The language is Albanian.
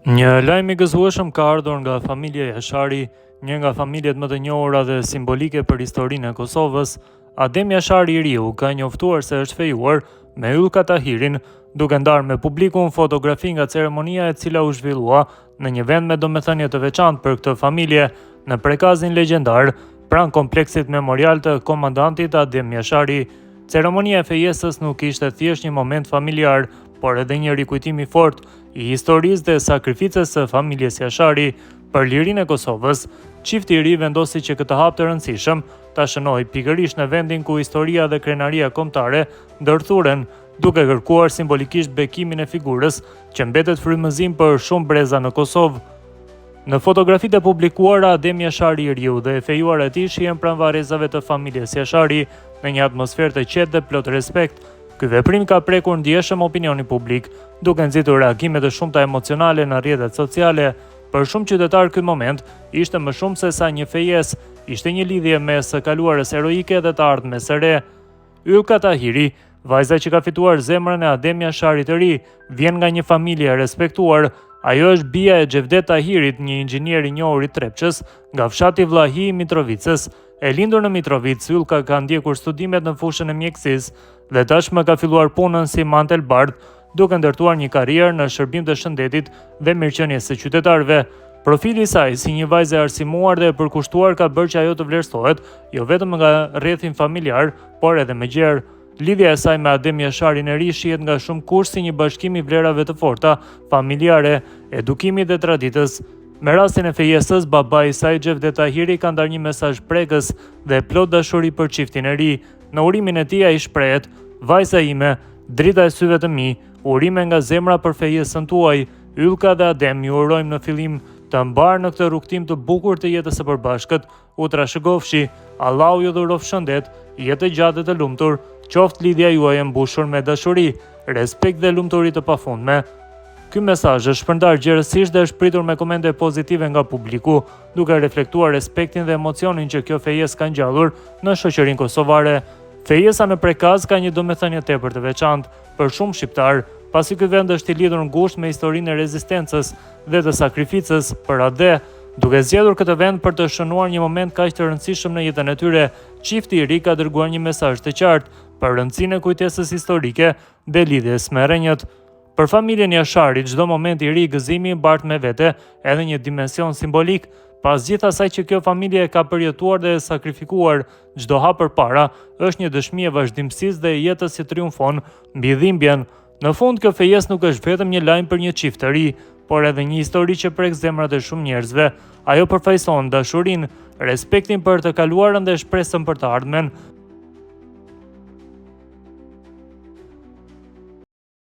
Një lajm i gëzueshëm ka ardhur nga familja Jashari, një nga familjet më të njohura dhe simbolike për historinë e Kosovës. Adem Jashari i riu ka njoftuar se është fejuar me Ylka Tahirin, duke ndarë me publikun fotografi nga ceremonia e cila u zhvillua në një vend me domethënie të veçantë për këtë familje, në prekazin legjendar, pranë kompleksit memorial të komandantit Adem Jashari. Ceremonia e fejesës nuk ishte thjesht një moment familjar, por edhe një rikujtim i fortë i historisë dhe sakrificës së familjes Jashari për lirinë e Kosovës. Çifti i ri vendosi që këtë hap të rëndësishëm ta shënojë pikërisht në vendin ku historia dhe krenaria kombëtare ndërthuren, duke kërkuar simbolikisht bekimin e figurës që mbetet frymëzim për shumë breza në Kosovë. Në fotografitë e publikuara, Adem Jashari i riu dhe e fejuar e tij shihen pranë varrezave të familjes Jashari në një atmosferë të qetë dhe plot respekt. Ky veprim ka prekur ndjeshëm opinionin publik, duke nxitur reagime të shumta emocionale në rrjetet sociale. Për shumë qytetarë ky moment ishte më shumë se sa një fejesë, ishte një lidhje mes së kaluarës heroike dhe të ardhmes së re. Ylka Tahiri, vajza që ka fituar zemrën e Adem Jasharit të ri, vjen nga një familje e respektuar. Ajo është bija e Xhevdet Tahirit, një inxhinier i njohur i Trepçës, nga fshati Vllahi i Mitrovicës. E lindur në Mitrovicë, Ylka ka ndjekur studimet në fushën e mjekësisë dhe tashmë ka filluar punën si mantelbardh, duke ndërtuar një karrierë në shërbim të shëndetit dhe mirëqenies së qytetarëve. Profili i saj si një vajzë e arsimuar dhe e përkushtuar ka bërë që ajo të vlerësohet jo vetëm nga rrethin familjar, por edhe me gjerë. Lidhja e saj me Adem Jasharin e ri shihet nga shumë kush si një bashkim i vlerave të forta, familjare, edukimit dhe traditës. Me rastin e fejesës, babai i saj Xhevdet Tahiri ka ndarë një mesazh prekës dhe plot dashuri për çiftin e ri. Në urimin e tij ai shprehet: "Vajza ime, drita e syve të mi, urime nga zemra për fejesën tuaj. Ylka dhe Adem, ju urojmë në fillim të mbarë në këtë rrugtim të bukur të jetës së përbashkët. U trashëgofshi, Allahu ju dhurof shëndet, jetë gjatë dhe të lumtur, qoftë lidhja juaj e mbushur me dashuri, respekt dhe lumturi të pafundme." Ky mesazh është shpërndar gjerësisht dhe është pritur me komente pozitive nga publiku, duke reflektuar respektin dhe emocionin që kjo fejesë ka ngjallur në shoqërinë kosovare. Fejesa në prekaz ka një domethënie tepër të veçantë për shumë shqiptar, pasi ky vend është i lidhur ngushtë me historinë e rezistencës dhe të sakrificës për atë. Duke zgjedhur këtë vend për të shënuar një moment kaq të rëndësishëm në jetën e tyre, çifti i ri ka dërguar një mesazh të qartë për rëndësinë e kujtesës historike dhe lidhjes me rrënjët. Për familjen Jashari, çdo moment i ri gëzimi mbart me vete edhe një dimension simbolik, pas gjithë asaj që kjo familje ka përjetuar dhe sakrifikuar. Çdo hap përpara është një dëshmi e vazhdimësisë dhe e jetës që triumfon mbi dhimbjen. Në fund, kjo fejesë nuk është vetëm një lajm për një çift të ri, por edhe një histori që prek zemrat e shumë njerëzve. Ajo përfaqëson dashurinë, respektin për të kaluarën dhe shpresën për të ardhmen.